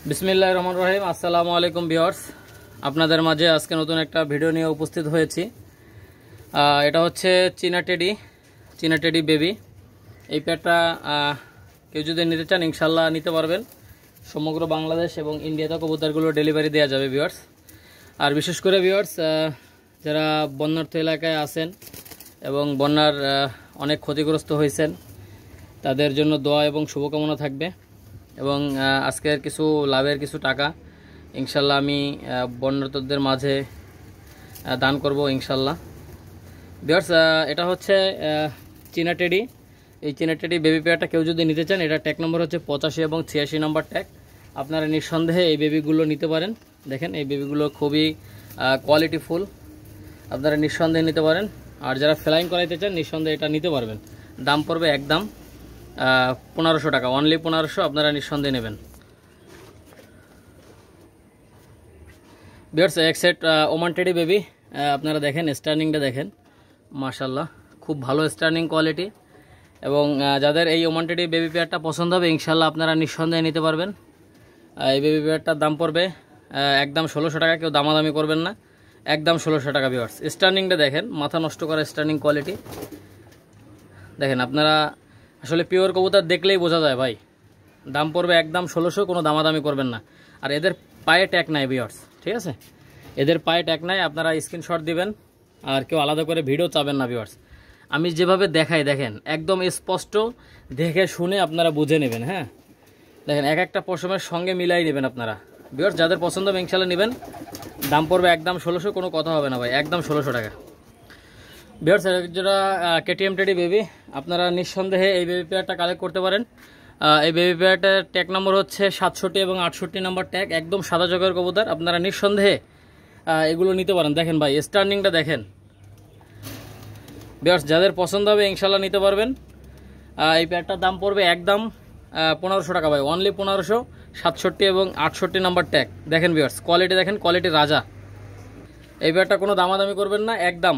বিসমিল্লাহির রহমানির রহিম। আসসালামু আলাইকুম ভিউয়ার্স, আপনাদের মাঝে আজকে নতুন একটা ভিডিও নিয়ে উপস্থিত হয়েছি। এটা হচ্ছে চীনা টেডি বেবি। এই পেয়ারটা কেউ যদি নিতে চান ইনশাল্লাহ নিতে পারবেন। সমগ্র বাংলাদেশ এবং ইন্ডিয়াতে কবুতরগুলো ডেলিভারি দেওয়া যাবে ভিউয়ার্স। আর বিশেষ করে ভিউয়ার্স যারা বন্যার্থ এলাকায় আছেন এবং বন্যার অনেক ক্ষতিগ্রস্ত হয়েছেন, তাদের জন্য দোয়া এবং শুভকামনা থাকবে। এবং আজকের কিছু লাভের কিছু টাকা ইনশাল্লাহ আমি বন্যার্তদের মাঝে দান করব ইনশাল্লাহ। ভিউয়ার্স এটা হচ্ছে চীনা টেডি। এই চীনা টেডি বেবি পেয়ারটা কেউ যদি নিতে চান, এটা ট্যাগ নম্বর হচ্ছে 85 এবং 86 নম্বর ট্যাগ। আপনারা নিঃসন্দেহে এই বেবিগুলো নিতে পারেন। দেখেন এই বেবিগুলো খুবই কোয়ালিটিফুল, আপনারা নিঃসন্দেহে নিতে পারেন। আর যারা ফ্লাইং করাইতে চান নিঃসন্দেহে এটা নিতে পারবেন। দাম পড়বে একদম 1500 টাকা, অনলি 1500, আপনারা নিঃসন্দেহে নেবেন। ভিউয়ার্স এক সেট ওমান টেডি বেবি, আপনারা দেখেন স্টার্নিংটা দেখেন, মাশাল্লাহ খুব ভালো স্টার্নিং কোয়ালিটি। এবং যাদের এই ওমান টেডি বেবি পেয়ারটা পছন্দ হবে ইনশাল্লাহ আপনারা নিঃসন্দেহে নিতে পারবেন। এই বেবি পেয়ারটার দাম পড়বে একদম 1600 টাকা, কেউ দামাদামি করবেন না, একদম 1600 টাকা। ভিউয়ার্স স্টার্নিংটা দেখেন, মাথা নষ্ট করা স্টার্নিং কোয়ালিটি দেখেন। আপনারা আসলে পিওর কবুতর দেখলেই বোঝা যায় ভাই। দাম পড়বে একদম 1600, কোনো দামাদামি করবেন না। আর এদের পায়ে ট্যাগ নাই ভিউয়ার্স, ঠিক আছে, এদের পায়ে ট্যাগ নাই। আপনারা স্ক্রিনশট দিবেন, আর কেউ আলাদা করে ভিডিও চাবেন না ভিউয়ার্স। আমি যেভাবে দেখাই দেখেন, একদম স্পষ্ট দেখে শুনে আপনারা বুঝে নেবেন। হ্যাঁ দেখেন, এক একটা পশমের সঙ্গে মিলাই নেবেন আপনারা ভিউয়ার্স। যাদের পছন্দ হবে ইনশাল্লাহ নেবেন। দাম পড়বে একদম 1600, কোনো কথা হবে না ভাই, একদম 1600 টাকা। ভিউয়ার্স যেটা কেটিএম টেডি বেবি, আপনারা নিঃসন্দেহে এই বেবি পেয়ারটা কালেক্ট করতে পারেন। এই বেবি পেয়ারটার ট্যাগ নম্বর হচ্ছে 67 এবং 68 নম্বর ট্যাগ, একদম সাদা জগের কবুতর। আপনারা নিঃসন্দেহে এগুলো নিতে পারেন। দেখেন ভাই স্টার্নিংটা দেখেন ভিউয়ার্স, যাদের পছন্দ হবে ইনশাল্লাহ নিতে পারবেন। এই পেয়ারটার দাম পড়বে একদম 1500 টাকা ভাই, অনলি 1500। 67 এবং 68 নম্বর ট্যাগ দেখেন ভিউয়ার্স, কোয়ালিটি দেখেন, কোয়ালিটি রাজা। এই পেয়ারটা কোনো দামাদামি করবেন না, একদম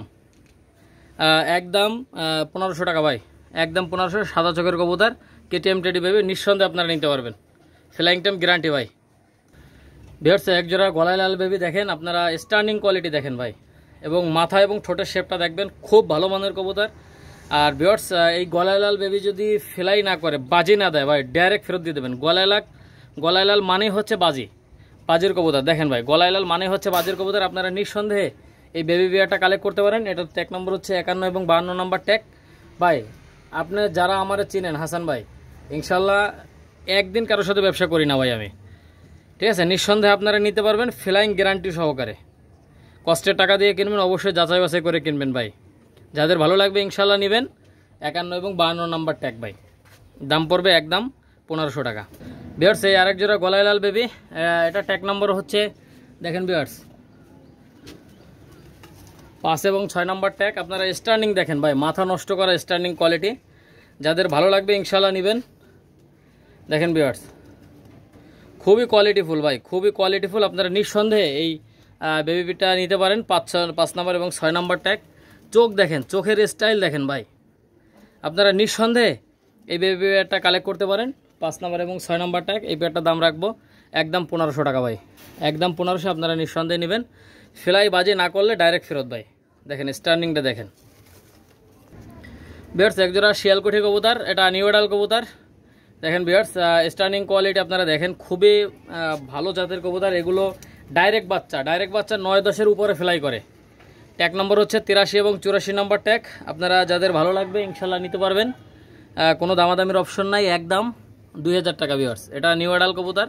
1500 টাকা ভাই, একদম 1500। সাদা চোখের কবুতর কেটিএম টেডি বেবি, নিঃসন্দেহে আপনারা নিতে পারবেন, ফ্লাইং টাইম গ্যারান্টি ভাই। ভিউয়ার্স একজোড়া গলায় লাল বেবি দেখেন, আপনারা স্টার্নিং কোয়ালিটি দেখেন ভাই, এবং মাথা এবং ঠোঁটের শেপটা দেখবেন, খুব ভালো মানের কবুতর। আর ভিউয়ার্স এই গলায় লাল বেবি যদি ফ্লাই না করে, বাজি না দেয় ভাই, ডাইরেক্ট ফেরত দিয়ে দেবেন। গলায় লাল মানেই হচ্ছে বাজির কবুতর। দেখেন ভাই গলায় লাল মানে হচ্ছে বাজির কবুতর। আপনারা নিঃসন্দেহে এই বেবি পেয়ারটা কালেক্ট করতে পারেন। এটার ট্যাগ নম্বর হচ্ছে 51 এবং 52 নম্বর ট্যাগ। ভাই আপনি যারা আমার চিনেন হাসান ভাই, ইনশাল্লাহ একদিন কারোর সাথে ব্যবসা করি না ভাই আমি, ঠিক আছে। নিঃসন্দেহে আপনারা নিতে পারবেন, ফ্লাইং গ্যারান্টি সহকারে। কষ্টের টাকা দিয়ে কিনবেন, অবশ্যই যাচাই বাছাই করে কিনবেন ভাই। যাদের ভালো লাগবে ইনশাল্লাহ নেবেন। 51 এবং 52 নম্বর ট্যাগ ভাই, দাম পড়বে একদম 1500 টাকা। ভিউয়ার্স এই আরেক জোড়া গলায় লাল বেবি, এটা ট্যাগ নম্বর হচ্ছে দেখেন ভিউয়ার্স 5 এবং 6 নম্বর ট্যাগ। আপনারা স্টার্নিং দেখেন ভাই, মাথা নষ্ট করা স্টার্নিং কোয়ালিটি। যাদের ভালো লাগবে ইনশাল্লাহ নেবেন। দেখেন ভিউয়ার্স খুবই কোয়ালিটিফুল ভাই, খুবই কোয়ালিটিফুল। আপনারা নিঃসন্দেহে এই বেবিটা নিতে পারেন। 5 নম্বর এবং 6 নম্বর ট্যাগ। চোখ দেখেন, চোখের স্টাইল দেখেন ভাই, আপনারা নিঃসন্দেহে এই বেবি পেয়ারটা কালেক্ট করতে পারেন। 5 নম্বর এবং 6 নম্বর ট্যাগ। এই পেয়ারটার দাম রাখবো একদম 1500 টাকা ভাই, একদম 1500। আপনারা নিঃসন্দেহে নেবেন, ফ্লাই বাজি না করলে ডাইরেক্ট ফেরত ভাই। দেখেন স্টার্নিংটা দেখেন ভিউয়ার্স, একজোড়া শিয়ালকুঠি কবুতর, এটা নিউ এডাল কবুতর। দেখেন ভিউয়ার্স স্টার্নিং কোয়ালিটি আপনারা দেখেন, খুবই ভালো জাতের কবুতর। এগুলো ডাইরেক্ট বাচ্চা 9-10-এর উপরে ফ্লাই করে। ট্যাগ নম্বর হচ্ছে 83 এবং 84 নম্বর ট্যাগ। আপনারা যাদের ভালো লাগবে ইনশাল্লাহ নিতে পারবেন, কোনো দামাদামির অপশন নাই, একদম 2000 টাকা। ভিউয়ার্স এটা নিউ এডাল কবুতর,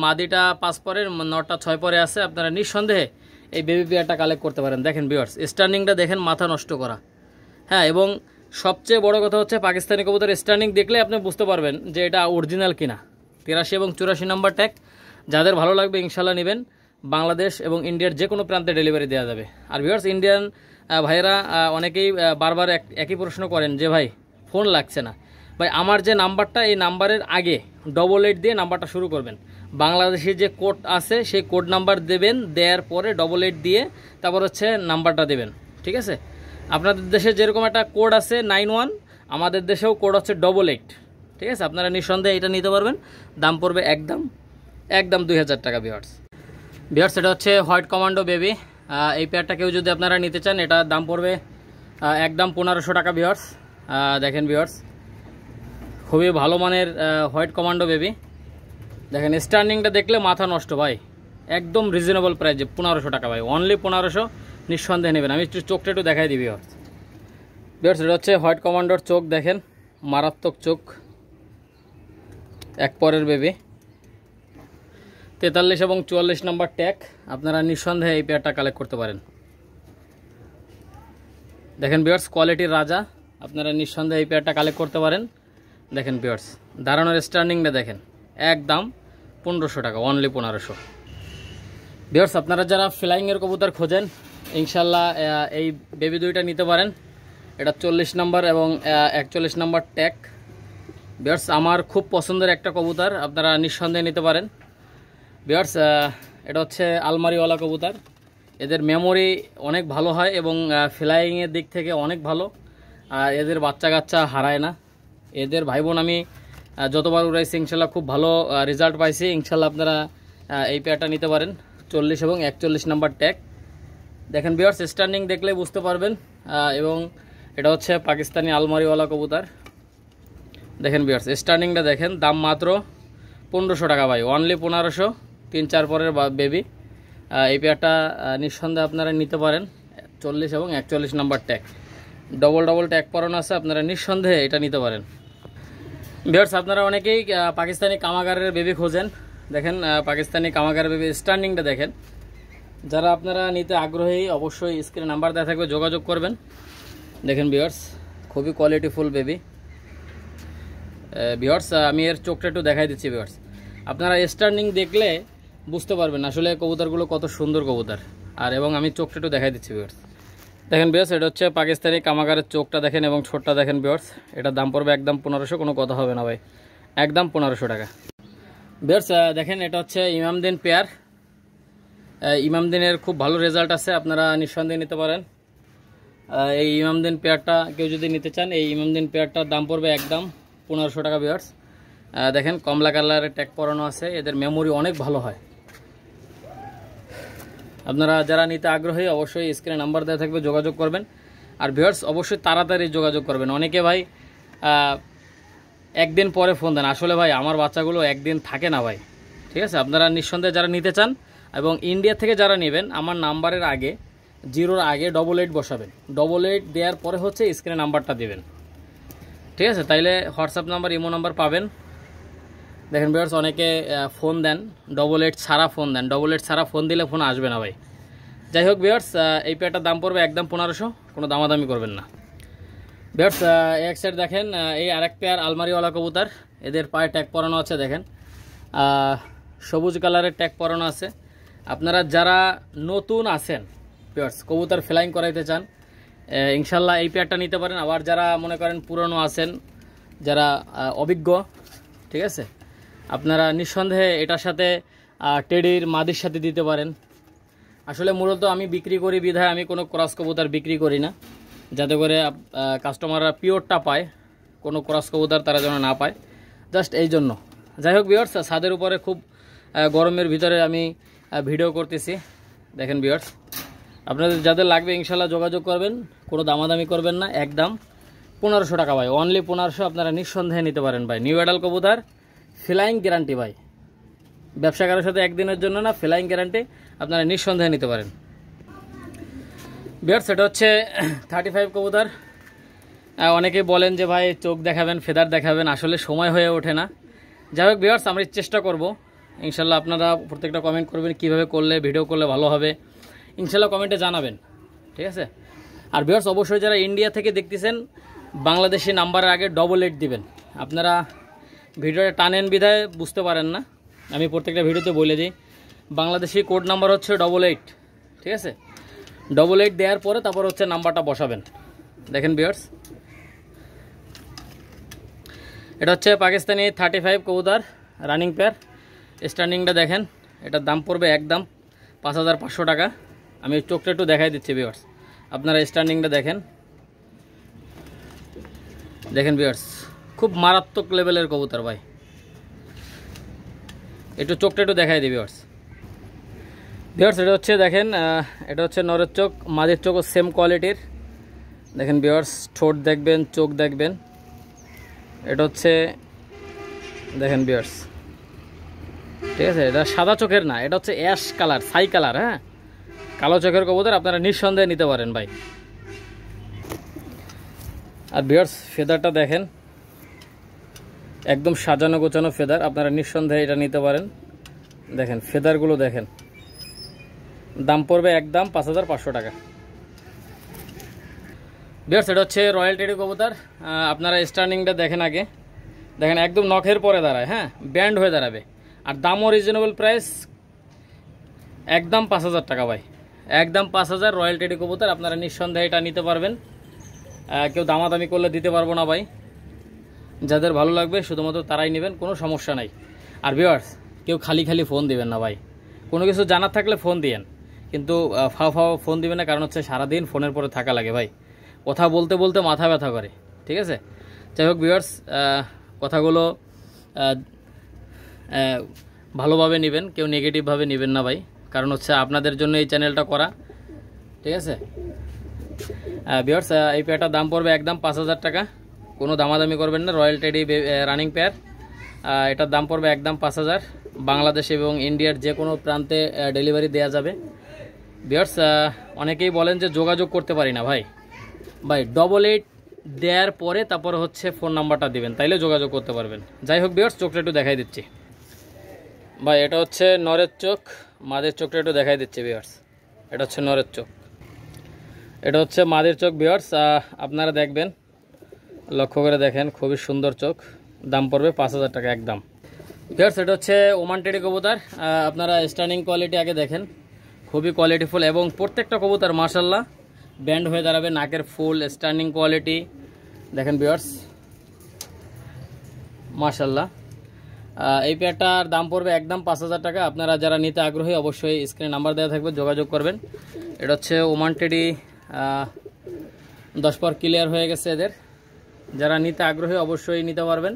মাদিটা 5 পরে, নটা 6 পরে আছে। আপনারা নিঃসন্দেহে এই বেবি পেয়ারটা কালেক্ট করতে পারেন। দেখেন ভিউয়ার্স স্টার্নিংটা দেখেন, মাথা নষ্ট করা। হ্যাঁ, এবং সবচেয়ে বড় কথা হচ্ছে পাকিস্তানি কবুতর স্টার্নিং দেখলে আপনি বুঝতে পারবেন যে এটা অরিজিনাল কিনা। 83 এবং 84 নম্বর ট্যাগ। যাদের ভালো লাগবে ইনশাল্লাহ নেবেন। বাংলাদেশ এবং ইন্ডিয়ার যে কোনো প্রান্তে ডেলিভারি দেওয়া যাবে। আর ভিউয়ার্স ইন্ডিয়ান ভাইয়েরা অনেকেই বারবার একই প্রশ্ন করেন যে ভাই ফোন লাগছে না। ভাই আমার যে নাম্বারটা, এই নাম্বারের আগে 88 দিয়ে নাম্বারটা শুরু করবেন। বাংলাদেশে যে কোড আছে সেই কোড নাম্বার দেবেন, দেওয়ার পরে 88 দিয়ে তারপর হচ্ছে নাম্বারটা দেবেন, ঠিক আছে। আপনাদের দেশে যেরকম একটা কোড আছে 91, আমাদের দেশেও কোড হচ্ছে 88, ঠিক আছে। আপনারা নিঃসন্দেহে এটা নিতে পারবেন। দাম পড়বে একদম একদম 2000 টাকা ভিউয়ার্স। ভিউয়ার্স এটা হচ্ছে হোয়াইট কমান্ডো বেবি। এই পেয়ারটা কেউ যদি আপনারা নিতে চান এটার দাম পড়বে একদম 1500 টাকা ভিউয়ার্স। দেখেন ভিউয়ার্স, খুবই ভালো মানের হোয়াইট কমান্ডো বেবি। দেখেন স্টার্নিংটা দেখলে মাথা নষ্ট ভাই, একদম রিজনেবল প্রাইসে 1500 টাকা ভাই, অনলি 1500, নিঃসন্দেহে নেবেন। আমি একটু চোখটা একটু দেখাই দিবি ভিউয়ার্স। ভিউয়ার্স এটা হচ্ছে হোয়াইট কমান্ডোর চোখ, দেখেন মারাত্মক চোখ, এক পরের বেবি, 43 এবং 44 নম্বর ট্যাগ। আপনারা নিঃসন্দেহে এই পেয়ারটা কালেক্ট করতে পারেন। দেখেন ভিউয়ার্স কোয়ালিটির রাজা, আপনারা নিঃসন্দেহে এই পেয়ারটা কালেক্ট করতে পারেন। দেখেন ভিউয়ার্স দাঁড়ানোর স্টার্নিংটা দেখেন, একদম 1500 টাকা, অনলি 1500। ভিউয়ার্স আপনারা যারা ফ্লাইংয়ের কবুতর খোঁজেন ইনশাল্লাহ এই বেবি দুইটা নিতে পারেন। এটা 40 নম্বর এবং 41 নম্বর ট্যাগ। ভিউয়ার্স আমার খুব পছন্দের একটা কবুতর, আপনারা নিঃসন্দেহে নিতে পারেন। ভিউয়ার্স এটা হচ্ছে আলমারিওয়ালা কবুতর, এদের মেমোরি অনেক ভালো হয় এবং ফ্লাইংয়ের দিক থেকে অনেক ভালো, আর এদের বাচ্চা কাচ্চা হারায় না। এদের ভাই বোন আমি যতবার উড়াইছি ইনশাল্লাহ খুব ভালো রেজাল্ট পাইছি। ইনশাল্লাহ আপনারা এই পেয়ারটা নিতে পারেন, 40 এবং 41 নম্বর ট্যাগ। দেখেন ভিউয়ার্স স্ট্যান্ডিং দেখলে বুঝতে পারবেন। এবং এটা হচ্ছে পাকিস্তানি আলমারিওয়ালা কবুতর। দেখেন ভিউয়ার্স স্ট্যান্ডিংটা দেখেন, দাম মাত্র 1500 টাকা ভাই, অনলি 1500, 3-4 পরের বেবি। এই পেয়ারটা নিঃসন্দেহে আপনারা নিতে পারেন, 40 এবং 41 নম্বর ট্যাগ, ডবল ট্যাগ পরানো আছে, আপনারা নিঃসন্দেহে এটা নিতে পারেন। ভিউয়ার্স আপনারা অনেকেই পাকিস্তানি কামাগারের বেবি খোঁজেন। দেখেন পাকিস্তানি কামাগারের বেবি স্ট্যান্ডিংটা দেখেন। যারা আপনারা নিতে আগ্রহী অবশ্যই স্ক্রিনে নাম্বার দেওয়া থাকবে, যোগাযোগ করবেন। দেখেন ভিউয়ার্স খুবই কোয়ালিটিফুল বেবি। ভিউয়ার্স আমি এর চোখটা একটু দেখাই দিচ্ছি। ভিউয়ার্স আপনারা স্ট্যান্ডিং দেখলে বুঝতে পারবেন আসলে কবুতরগুলো কত সুন্দর কবুতর, আর এবং আমি চোখটা একটু দেখাই দিচ্ছি। ভিউয়ার্স দেখেন ভিউয়ার্স এটা হচ্ছে পাকিস্তানি কামাগারের চোখটা দেখেন এবং ছোটটা দেখেন। ভিউয়ার্স এটার দাম পড়বে একদম 1500, কোনো কথা হবে না ভাই, একদম 1500 টাকা। ভিউয়ার্স দেখেন এটা হচ্ছে ইমামদিন পেয়ার। ইমামদিনের খুব ভালো রেজাল্ট আছে, আপনারা নিঃসন্দেহে নিতে পারেন। এই ইমামদিন পেয়ারটা কেউ যদি নিতে চান, এই ইমামদিন পেয়ারটার দাম পড়বে একদম 1500 টাকা। ভিউয়ার্স দেখেন কমলা কালারের ট্যাগ পরানো আছে, এদের মেমোরি অনেক ভালো হয়। আপনারা যারা নিতে আগ্রহী অবশ্যই স্ক্রিনে নাম্বার দেওয়া থাকবে, যোগাযোগ করবেন। আর ভিউয়ার্স অবশ্যই তাড়াতাড়ি যোগাযোগ করবেন। অনেকে ভাই একদিন পরে ফোন দেন, আসলে ভাই আমার বাচ্চাগুলো একদিন থাকে না ভাই, ঠিক আছে। আপনারা নিঃসন্দেহে যারা নিতে চান এবং ইন্ডিয়া থেকে যারা নেবেন, আমার নাম্বারের আগে 0-র আগে 88 বসাবেন, 88 দেওয়ার পরে হচ্ছে স্ক্রিনে নাম্বারটা দেবেন, ঠিক আছে। তাইলে হোয়াটসঅ্যাপ নাম্বার, ইমো নাম্বার পাবেন। দেখেন ভিউয়ার্স অনেকে ফোন দেন 88 ছাড়া ফোন দেন, 88 ছাড়া ফোন দিলে ফোন আসবে না ভাই। যাই হোক ভিউয়ার্স এই পেয়ারটার দাম পড়বে একদম 1500, কোনো দামাদামি করবেন না। ভিউয়ার্স এক সাইড দেখেন এই আরেক পেয়ার আলমারিওয়ালা কবুতর, এদের পায়ে ট্যাগ পরানো আছে। দেখেন সবুজ কালারের ট্যাগ পরানো আছে। আপনারা যারা নতুন আছেন ভিউয়ার্স, কবুতর ফ্লাইং করাইতে চান, ইনশাল্লাহ এই পেয়ারটা নিতে পারেন। আবার যারা মনে করেন পুরনো আছেন, যারা অভিজ্ঞ, ঠিক আছে, আপনারা নিঃসন্দেহে এটার সাথে টেডির মাদির সাথে দিতে পারেন। আসলে মূলত আমি বিক্রি করি বিধায় আমি কোনো ক্রস কবুতর বিক্রি করি না, যাতে করে কাস্টমাররা পিওরটা পায়, কোনো ক্রস কবুতর তারা যেন না পায়, জাস্ট এই জন্য। যাই হোক ভিউয়ার্স ছাদের উপরে খুব গরমের ভিতরে আমি ভিডিও করতেছি। দেখেন ভিউয়ার্স আপনাদের যাদের লাগবে ইনশাল্লাহ যোগাযোগ করবেন, কোনো দামাদামি করবেন না, একদম 1500 টাকা ভাই, অনলি 1500। আপনারা নিঃসন্দেহে নিতে পারেন ভাই। নিউ অ্যাডাল কবুতর, ফ্লাইং গ্যারান্টি ভাই, ব্যবসাকারের সাথে একদিনের জন্য না, ফ্লাইং গ্যারান্টি, আপনারা নিঃসন্দেহে নিতে পারেন। ভিউয়ার্স এটা হচ্ছে 35 কবুতর। অনেকেই বলেন যে ভাই চোখ দেখাবেন, ফেদার দেখাবেন, আসলে সময় হয়ে ওঠে না। যাই হোক ভিউয়ার্স আমরা চেষ্টা করব ইনশাল্লাহ। আপনারা প্রত্যেকটা কমেন্ট করবেন কীভাবে করলে ভিডিও করলে ভালো হবে, ইনশাল্লাহ কমেন্টে জানাবেন, ঠিক আছে। আর ভিউয়ার্স অবশ্যই যারা ইন্ডিয়া থেকে দেখতেছেন, বাংলাদেশি নাম্বারের আগে 88 দিবেন। আপনারা ভিডিওটা টানেন বিধায় বুঝতে পারেন না, আমি প্রত্যেকটা ভিডিওতে বলে দিই, বাংলাদেশি কোড নাম্বার হচ্ছে 88, ঠিক আছে। 88 দেওয়ার পরে তারপর হচ্ছে নাম্বারটা বসাবেন। দেখেন ভিউয়ার্স এটা হচ্ছে পাকিস্তানি 35 কবুতর রানিং পেয়ার। স্ট্যান্ডিংটা দেখেন, এটার দাম পড়বে একদম 5500 টাকা। আমি চোখটা একটু দেখাই দিচ্ছি ভিউয়ার্স, আপনারা স্ট্যান্ডিংটা দেখেন। দেখেন ভিউয়ার্স খুব মারাত্মক লেভেলের কবুতর ভাই, একটু চোখটা একটু দেখাই দিই ভিউয়ার্স। ভিউয়ার্স এটা হচ্ছে দেখেন, এটা হচ্ছে নরের চোখ, মাঝের চোখও সেম কোয়ালিটির। দেখেন ভিউয়ার্স, ঠোঁট দেখবেন, চোখ দেখবেন। এটা হচ্ছে দেখেন ভিউয়ার্স, ঠিক আছে, এটা সাদা চোখের না, এটা হচ্ছে অ্যাশ কালার, ছাই কালার। হ্যাঁ, কালো চোখের কবুতর আপনারা নিঃসন্দেহে নিতে পারেন ভাই। আর ভিউয়ার্স ফেদারটা দেখেন, একদম সাজানো গোছানো ফেদার, আপনারা নিঃসন্দেহে এটা নিতে পারেন। দেখেন ফেদারগুলো দেখেন। দাম পড়বে একদম 5500 টাকা। ভিউয়ার্স এটা হচ্ছে রয়্যাল টেডি কবুতর। আপনারা স্টার্নিংটা দেখেন আগে, দেখেন একদম নখের পরে দাঁড়ায়। হ্যাঁ, ব্যান্ড হয়ে দাঁড়াবে। আর দামও রিজনেবল প্রাইস, একদম 5000 টাকা ভাই, একদম 5000 রয়্যাল টেডি কবুতর। আপনারা নিঃসন্দেহে এটা নিতে পারবেন, কেউ দামাদামি করলে দিতে পারবো না ভাই। যাদের ভালো লাগবে শুধুমাত্র তারাই নেবেন, কোনো সমস্যা নাই। আর ভিউয়ার্স কেউ খালি খালি ফোন দিবেন না ভাই, কোনো কিছু জানার থাকলে ফোন দিয়েন, কিন্তু ফাও ফোন দিবেন না। কারণ হচ্ছে সারাদিন ফোনের পরে থাকা লাগে ভাই, কথা বলতে বলতে মাথা ব্যথা করে। ঠিক আছে, যাই হোক ভিউয়ার্স, কথাগুলো ভালোভাবে নেবেন, কেউ নেগেটিভভাবে নেবেন না ভাই। কারণ হচ্ছে আপনাদের জন্য এই চ্যানেলটা করা। ঠিক আছে ভিউয়ার্স, এই পেয়ারটার দাম পড়বে একদম 5000 টাকা, কোনো দামাদামি করবেন না। রয়্যাল টেডি রানিং পেয়ার, এটার দাম পড়বে একদম 5000। বাংলাদেশ এবং ইন্ডিয়ার যে কোনো প্রান্তে ডেলিভারি দেওয়া যাবে। ভিউয়ার্স অনেকেই বলেন যে যোগাযোগ করতে পারি না ভাই, 88 দেওয়ার পরে তারপর হচ্ছে ফোন নাম্বারটা দিবেন, তাইলে যোগাযোগ করতে পারবেন। যাই হোক ভিউয়ার্স, চোখটা একটু দেখাই দিচ্ছি ভাই। এটা হচ্ছে নরের চোখ, মাদের চোখটা একটু দেখাই দিচ্ছি ভিউয়ার্স। এটা হচ্ছে নরের চোখ, এটা হচ্ছে মাদের চোখ ভিউয়ার্স। আপনারা দেখবেন, লক্ষ্য করে দেখেন, খুবই সুন্দর চোখ। দাম পড়বে 5000 টাকা একদম। ভিউয়ার্স এটা হচ্ছে ওমান টেডি কবুতর। আপনারা স্টার্নিং কোয়ালিটি আগে দেখেন, খুবই কোয়ালিটিফুল এবং প্রত্যেকটা কবুতর মাশাআল্লাহ ব্যান্ড হয়ে দাঁড়াবে। নাকের ফুল, স্টার্নিং কোয়ালিটি দেখেন ভিউয়ার্স, মাশাআল্লাহ। এই পেয়ারটার দাম পড়বে একদম 5000 টাকা। আপনারা যারা নিতে আগ্রহী অবশ্যই স্ক্রিনে নাম্বার দেওয়া থাকবে, যোগাযোগ করবেন। এটা হচ্ছে ওমান টেডি, 10 পর ক্লিয়ার হয়ে গেছে এদের। যারা নিতে আগ্রহী অবশ্যই নিতে পারবেন।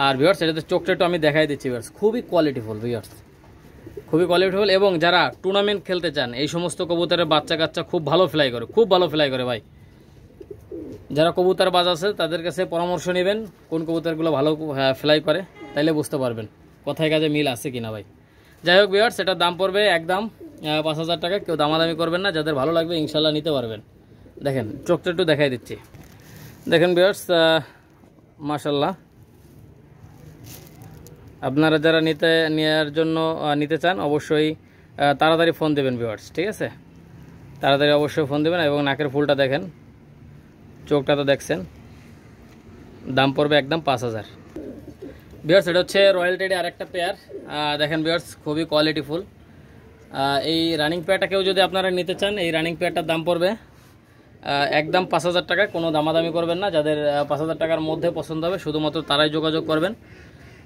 আর ভিউয়ার্স এটাতে চোখটা একটু আমি দেখাই দিচ্ছি ভিউয়ার্স, খুবই কোয়ালিটিফুল ভিউয়ার্স, খুবই কোয়ালিটিফুল। এবং যারা টুর্নামেন্ট খেলতে চান, এই সমস্ত কবুতরের বাচ্চা কাচ্চা খুব ভালো ফ্লাই করে, খুব ভালো ফ্লাই করে ভাই। যারা কবুতর বাজ আছে তাদের কাছে পরামর্শ নেবেন কোন কবুতরগুলো ভালো ফ্লাই করে, তাইলে বুঝতে পারবেন কথায় কাজে মিল আছে কিনা ভাই। যাই হোক ভিউয়ার্স, এটার দাম পড়বে একদম 5000 টাকা। কেউ দামাদামি করবেন না, যাদের ভালো লাগবে ইনশাল্লাহ নিতে পারবেন। দেখেন চোখটা একটু দেখাই দিচ্ছি, দেখেন ভিউয়ার্স মাশাআল্লাহ। আপনারা যারা নেওয়ার জন্য নিতে চান অবশ্যই তাড়াতাড়ি ফোন দেবেন ভিউয়ার্স। ঠিক আছে, তাড়াতাড়ি অবশ্যই ফোন দেবেন। এবং নাকের ফুলটা দেখেন, চোখটা তো দেখছেন। দাম পড়বে একদম 5000। ভিউয়ার্স এটা হচ্ছে রয়্যাল টেডি আরেকটা পেয়ার। দেখেন ভিউয়ার্স খুবই কোয়ালিটিফুল। এই রানিং পেয়ারটা কেউ যদি আপনারা নিতে চান, এই রানিং পেয়ারটার দাম পড়বে একদম 5000 টাকা। কোনো দামাদামি করবেন না, যাদের 5000 টাকার মধ্যে পছন্দ হবে শুধুমাত্র তারাই যোগাযোগ করবেন।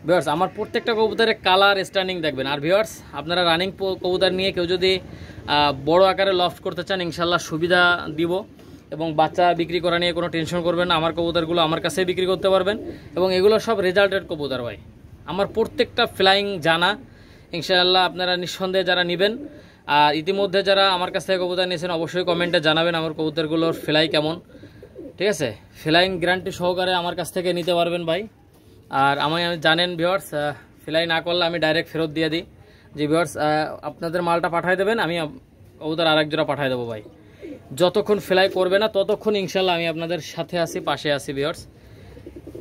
ভিউয়ার্স আমার প্রত্যেকটা কবুতরের কালার স্টার্নিং দেখবেন। আর ভিউয়ার্স আপনারা রানিং কবুতর নিয়ে কেউ যদি বড় আকারে লফট করতে চান ইনশাল্লাহ সুবিধা দিব। এবং বাচ্চা বিক্রি করা নিয়ে কোনো টেনশন করবেন না, আমার কবুতরগুলো আমার কাছেই বিক্রি করতে পারবেন। এবং এগুলো সব রেজাল্টেড কবুতর ভাই, আমার প্রত্যেকটা ফ্লাইং জানা। ইনশাআল্লাহ আপনারা নিঃসন্দেহে যারা নেবেন, আর ইতিমধ্যে যারা আমার কাছ থেকে কবুতর নিয়েছেন অবশ্যই কমেন্টে জানাবেন আমার কবুতরগুলোর ফ্লাই কেমন। ঠিক আছে, ফ্লাইং গ্যারান্টি সহকারে আমার কাছ থেকে নিতে পারবেন ভাই। আর আমি জানেন ভিউয়ার্স, ফ্লাই না করলে আমি ডাইরেক্ট ফেরত দিয়ে দিই। যে ভিউয়ার্স আপনাদের মালটা পাঠিয়ে দেবেন, আমি কবুতর আরেক জোড়া পাঠিয়ে দেবো ভাই। যতক্ষণ ফ্লাই করবে না ততক্ষণ ইনশাল্লাহ আমি আপনাদের সাথে আছি, পাশে আছি ভিউয়ার্স।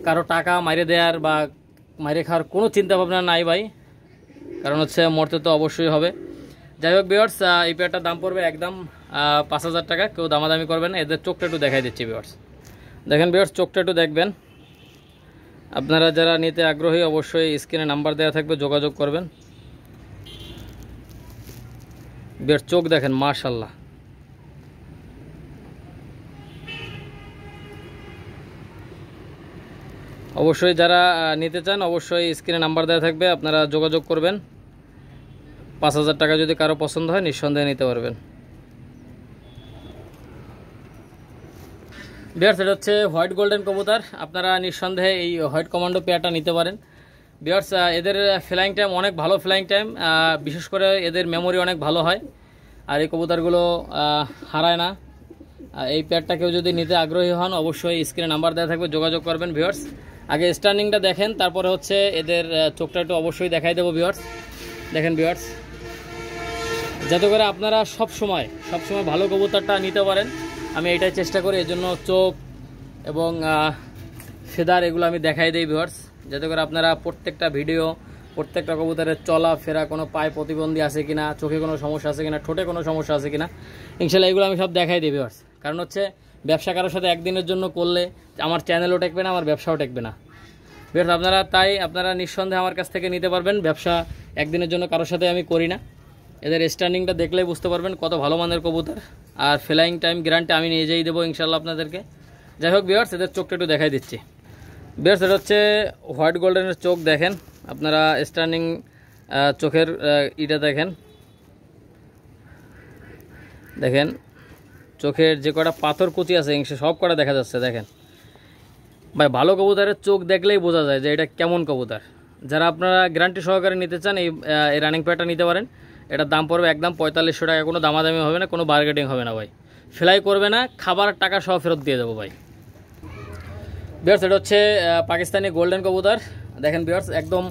কারো টাকা মাইরে দেওয়ার বা মাইরে খাওয়ার কোনো চিন্তা ভাবনা নাই ভাই, কারণ হচ্ছে মরতে তো অবশ্যই হবে। যাই হোক ভিউয়ার্স এই পেয়ারটার দাম পড়বে একদম 5000 টাকা। কেউ দামাদামি করবেন না। এদের চোখটা একটু দেখাই দিচ্ছি ভিউয়ার্স, দেখেন ভিউয়ার্স চোখটা একটু দেখবেন। আপনারা যারা নিতে আগ্রহী অবশ্যই স্ক্রিনে নাম্বার দেওয়া থাকবে, যোগাযোগ করবেন। ভিউয়ার্স চোখ দেখেন মাশাআল্লাহ। অবশ্যই যারা নিতে চান অবশ্যই স্ক্রিনে নাম্বার দেওয়া থাকবে, আপনারা যোগাযোগ করবেন। 5000 টাকা যদি কারো পছন্দ হয় নিঃসন্দেহে নিতে পারবেন। ভিউয়ার্স এটা হচ্ছে হোয়াইট গোল্ডেন কবুতর। আপনারা নিঃসন্দেহে এই হোয়াইট কমান্ডো পেয়ারটা নিতে পারেন। ভিউয়ার্স এদের ফ্লাইং টাইম অনেক ভালো ফ্লাইং টাইম, বিশেষ করে এদের মেমোরি অনেক ভালো হয়, আর এই কবুতরগুলো হারায় না। এই পেয়ারটা কেউ যদি নিতে আগ্রহী হন অবশ্যই স্ক্রিনে নাম্বার দেওয়া থাকবে, যোগাযোগ করবেন ভিউয়ার্স। আগে স্টার্নিংটা দেখেন, তারপরে হচ্ছে এদের চোখটা একটু অবশ্যই দেখাই দেবো ভিউয়ার্স। দেখেন ভিউয়ার্স, যাতে করে আপনারা সব সময় ভালো কবুতরটা নিতে পারেন, আমি এটাই চেষ্টা করি। এর জন্য চোখ এবং ফেদার এগুলো আমি দেখাই দিই ভিউয়ার্স, যাতে করে আপনারা প্রত্যেকটা ভিডিও, প্রত্যেকটা কবুতরের চলা ফেরা, কোনো পায়ে প্রতিবন্ধী আছে কিনা, চোখে কোনো সমস্যা আছে কিনা, ঠোঁটে কোনো সমস্যা আছে কিনা, ইনশাল্লাহ এগুলো আমি সব দেখাই দিই ভিউয়ার্স। কারণ হচ্ছে ব্যবসা কারোর সাথে একদিনের জন্য করলে আমার চ্যানেলও টেকবে না, আমার ব্যবসাও টেকবে না ভিউয়ার্স। আপনারা নিঃসন্দেহে আমার কাছ থেকে নিতে পারবেন। ব্যবসা একদিনের জন্য কারোর সাথে আমি করি না। এদের স্ট্যান্ডিংটা দেখলেই বুঝতে পারবেন কত ভালো মানের কবুতর, আর ফ্লাইং টাইম গ্যারান্টি আমি নিয়ে যেই দেবো ইনশাল্লাহ আপনাদেরকে। যাই হোক ভিউয়ার্স, এদের চোখটা একটু দেখাই দিচ্ছি ভিউয়ার্স। এটা হচ্ছে হোয়াইট গোল্ডেনের চোখ, দেখেন আপনারা স্ট্যান্ডিং চোখের ইটা দেখেন চোখের যে কটা পাথর কুচি আছে সব কটা দেখা যাচ্ছে। দেখেন ভাই, ভালো কবুতরের চোখ দেখলেই বোঝা যায় যে এটা কেমন কবুতর। যারা আপনারা গ্যারান্টি সহকারে নিতে চান এই রানিং পেয়ারটা নিতে পারেন। এটার দাম পড়বে একদম 4500 টাকা, কোনো দামাদামি হবে না, কোনো বার্গেটিং হবে না ভাই, ফ্লাই করবে না, খাবার টাকা সহ ফেরত দিয়ে দেবো ভাই। ভিউয়ার্স এটা হচ্ছে পাকিস্তানি গোল্ডেন কবুতর, দেখেন ভিউয়ার্স একদম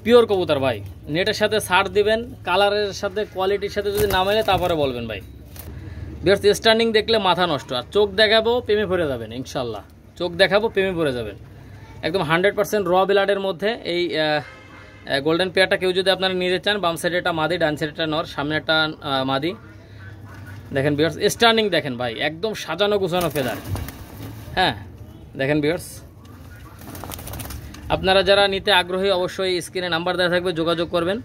পিওর কবুতর ভাই। নেটের সাথে ছাড় দিবেন, কালারের সাথে কোয়ালিটির সাথে যদি না মেলে তারপরে বলবেন ভাই। ভিউয়ার্স স্ট্যান্ডিং দেখলে মাথা নষ্ট, আর চোখ দেখাবো প্রেমে পড়ে যাবেন ইনশাল্লাহ, চোখ দেখাবো প্রেমে পড়ে যাবেন। একদম 100% র ব্লাডের মধ্যে এই গোল্ডেন পেয়ারটা কেউ যদি আপনারা নিতে চান, বাম সাইডে একটা মাদি, ডান সাইডে একটা নর, সামনে একটা মাদি। দেখেন ভিউয়ার্স স্ট্যান্ডিং দেখেন ভাই, একদম সাজানো গুছানো ফেদার। হ্যাঁ দেখেন ভিউয়ার্স, আপনারা যারা নিতে আগ্রহী অবশ্যই স্ক্রিনে নাম্বার দেওয়া থাকবে, যোগাযোগ করবেন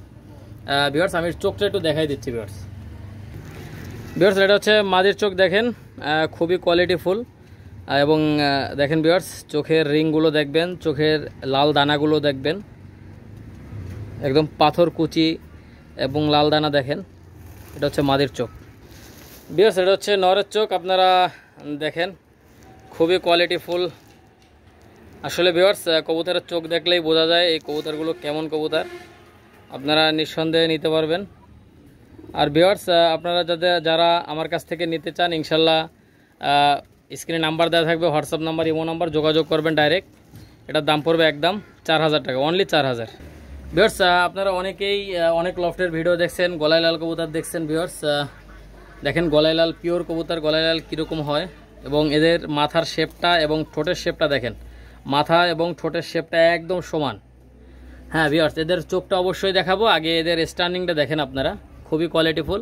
ভিউয়ার্স। আমি চোখটা একটু দেখাই দিচ্ছি ভিউয়ার্স। এটা হচ্ছে মাদির চোখ, দেখেন খুবই কোয়ালিটিফুল, এবং দেখেন ভিউয়ার্স চোখের রিংগুলো দেখবেন, চোখের লাল দানাগুলো দেখবেন, একদম পাথর কুচি এবং লাল দানা দেখেন। এটা হচ্ছে মাদির চোখ ভিউয়ার্স। এটা হচ্ছে নরের চোখ, আপনারা দেখেন খুবই কোয়ালিটিফুল। আসলে ভিউয়ার্স কবুতরের চোখ দেখলেই বোঝা যায় এই কবুতরগুলো কেমন কবুতর, আপনারা নিঃসন্দেহে নিতে পারবেন। আর ভিউয়ার্স আপনারা যারা আমার কাছ থেকে নিতে চান ইনশাল্লাহ স্ক্রিনে নাম্বার দেওয়া থাকবে, হোয়াটসঅ্যাপ নাম্বার, ইমো নাম্বার, যোগাযোগ করবেন ডাইরেক্ট। এটার দাম পড়বে একদম 4000 টাকা, অনলি 4000। ভিউয়ার্স আপনারা অনেকেই অনেক লফটের ভিডিও দেখছেন, গলায় লাল কবুতর দেখছেন ভিউয়ার্স। দেখেন গলায় লাল পিওর কবুতর, গলায় লাল কীরকম হয়, এবং এদের মাথার শেপটা এবং ঠোঁটের শেপটা দেখেন, মাথা এবং ঠোঁটের শেপটা একদম সমান। হ্যাঁ ভিউয়ার্স এদের চোখটা অবশ্যই দেখাবো, আগে এদের স্ট্যান্ডিংটা দেখেন আপনারা, খুবই কোয়ালিটিফুল।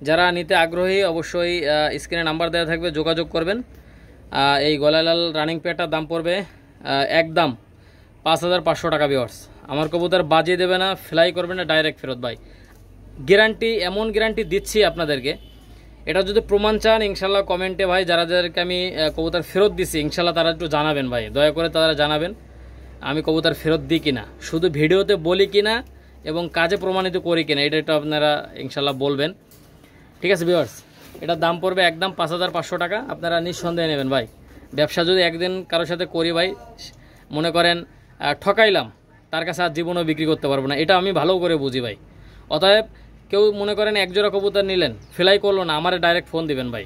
যারা নিতে আগ্রহী অবশ্যই স্ক্রিনে নাম্বার দেওয়া থাকবে, যোগাযোগ করবেন। এই গলায় লাল রানিং পেয়ারটার দাম পড়বে একদম 5500 টাকা ভিউয়ার্স। আমার কবুতর বাজিয়ে দেবে না, ফ্লাই করবে না, ডাইরেক্ট ফেরত ভাই, গ্যারান্টি, এমন গ্যারান্টি দিচ্ছি আপনাদেরকে। এটা যদি প্রমাণ চান ইনশাল্লাহ কমেন্টে ভাই, যাদেরকে আমি কবুতর ফেরত দিচ্ছি ইনশাল্লাহ তারা একটু জানাবেন ভাই, দয়া করে তারা জানাবেন আমি কবুতর ফেরত দিই কিনা, শুধু ভিডিওতে বলি কিনা এবং কাজে প্রমাণিত করি কিনা, এটা একটু আপনারা ইনশাল্লাহ বলবেন। ঠিক আছে ভিউয়ার্স, এটার দাম পড়বে একদম 5500 টাকা, আপনারা নিঃসন্দেহে নেবেন ভাই। ব্যবসা যদি একদিন কারোর সাথে করি ভাই, মনে করেন ঠকাইলাম, তার কাছে আর জীবনও বিক্রি করতে পারবো না, এটা আমি ভালো করে বুঝি ভাই। অতএব কেউ মনে করেন একজোড়া কবুতর নিলেন, ফ্লাই করলো না, আমারে ডাইরেক্ট ফোন দিবেন ভাই,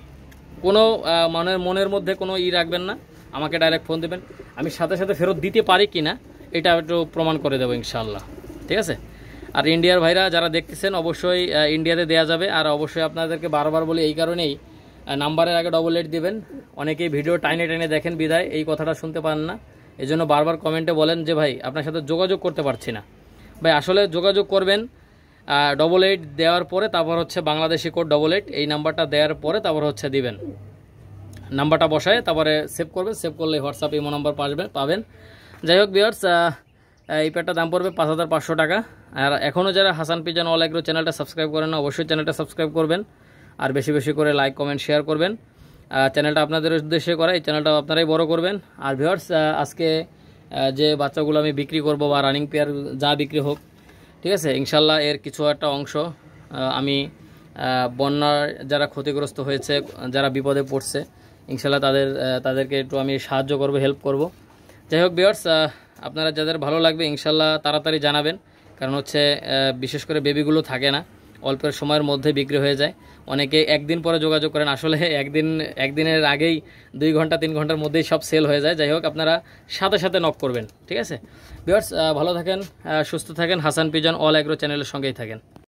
কোনো মনের মধ্যে কোনো রাখবেন না, আমাকে ডাইরেক্ট ফোন দেবেন, আমি সাথে সাথে ফেরত দিতে পারি কি না এটা একটু প্রমাণ করে দেবো ইনশাআল্লাহ। ঠিক আছে। আর ইন্ডিয়ার ভাইরা যারা দেখতেছেন অবশ্যই ইন্ডিয়াতে দেওয়া যাবে। আর অবশ্যই আপনাদেরকে বারবার বলি এই কারণেই, নাম্বারের আগে 88 দিবেন। অনেকেই ভিডিও টাইনে টাইনে দেখেন বিদায় এই কথাটা শুনতে পান না, এই জন্য বারবার কমেন্টে বলেন যে ভাই আপনার সাথে যোগাযোগ করতে পারছি না। ভাই আসলে যোগাযোগ করবেন 88 দেওয়ার পরে, তারপর হচ্ছে বাংলাদেশি কোড 88, এই নাম্বারটা দেওয়ার পরে তারপর হচ্ছে দিবেন, নাম্বারটা বসায় তারপরে সেভ করবেন, সেভ করলে হোয়াটসঅ্যাপ ইমো নাম্বার পাবেন। যাই হোক ভিউয়ার্স এই প্যাডটার দাম পড়বে 5500 টাকা। আর এখনও যারা হাসান পিজান অল এগ্রো চ্যানেলটা সাবস্ক্রাইব করেন না অবশ্যই চ্যানেলটা সাবস্ক্রাইব করবেন, আর বেশি বেশি করে লাইক কমেন্ট শেয়ার করবেন। চ্যানেলটা আপনাদের উদ্দেশ্যে করা, এই চ্যানেলটা আপনারাই বড় করবেন। আর ভিউয়ার্স আজকে যে বাচ্চাগুলো আমি বিক্রি করব বা রানিং পেয়ার যা বিক্রি হোক, ঠিক আছে, ইনশাল্লাহ এর কিছু একটা অংশ আমি বন্যার যারা ক্ষতিগ্রস্ত হয়েছে, যারা বিপদে পড়ছে, ইনশাল্লাহ তাদেরকে একটু আমি সাহায্য করব, হেল্প করব। যাই হোক ভিউয়ার্স আপনারা যাদের ভালো লাগবে ইনশাল্লাহ তাড়াতাড়ি জানাবেন, কারণ হচ্ছে বিশেষ করে বেবিগুলো থাকে না, অল্পের সময়ের মধ্যে বিক্রি হয়ে যায়। অনেকে একদিন পরে যোগাযোগ করেন, আসলে একদিনের আগেই 2 ঘন্টা 3 ঘন্টার মধ্যেই সব সেল হয়ে যায়। যাই হোক, আপনারা সাথে সাথে নক করবেন, ঠিক আছে ভিউয়ার্স? ভালো থাকেন, সুস্থ থাকেন, হাসান পিজন অল অ্যাগ্রো চ্যানেলের সঙ্গেই থাকেন।